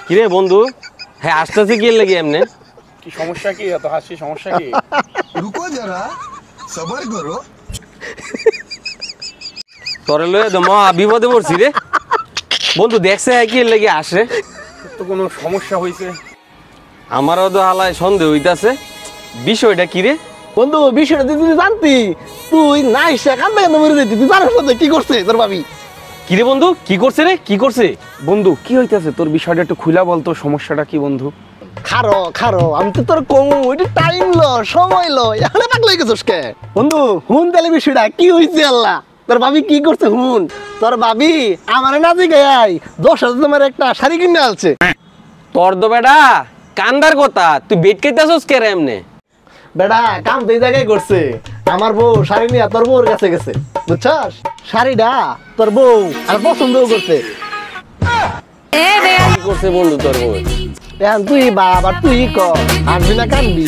কিরে বন্ধু, হ্যাঁ আসতেছে কি লাগে এমনি? কি সমস্যা, কি এত হাসি? সমস্যা কি? रुको जरा सबर करो। তোরে লয়ে তো মহা বিপদে পড়ছি রে বন্ধু। দেখছে কি লাগে আসে? তো কোনো সমস্যা হয়েছে? আমারও তো হালায় সন্দেহ হইতাছে। বিষয়টা কি রে বন্ধু? বিষয়টা তুই জানতি? তুই না এসে কান্দা কান্দা মরে যেতি। তুই জানিস না কি করছে তোর ভাবি? কি রে বন্ধু, কি করছে রে? কি করছে বন্ধু কি হইতেছে তোর? বিষয়টা একটু খুলা বলতো, সমস্যাটা কি বন্ধু? খারো খারো, আমি তো তোর কমু, একটু টাইম লো, সময় লো, এখানে পাগল হয়ে গেছিস কে? বন্ধু হুন তাহলে বিষয়টা কি হয়েছে? আল্লাহ, তোর ভাবি কি করছে হুন। তোর ভাবি আমার না দিকে 10,000 তোমার একটা শাড়ি কিনে আলছে। তোর তো বেটা কান্দার কথা, তুই বেট খাইতেছস কে রে এমনে? বেটা কাম তো এই জায়গায় করছে। আমার বউ শাড়ি নিয়ে তোর বউর কাছে গেছে, বুঝছস? শাড়িটা তোর বউ আর পছন্দও করছে। কি করছে বন্ধু তোর বউ? এখন তুই বাবা, তুই ক, আসবি না কানবি?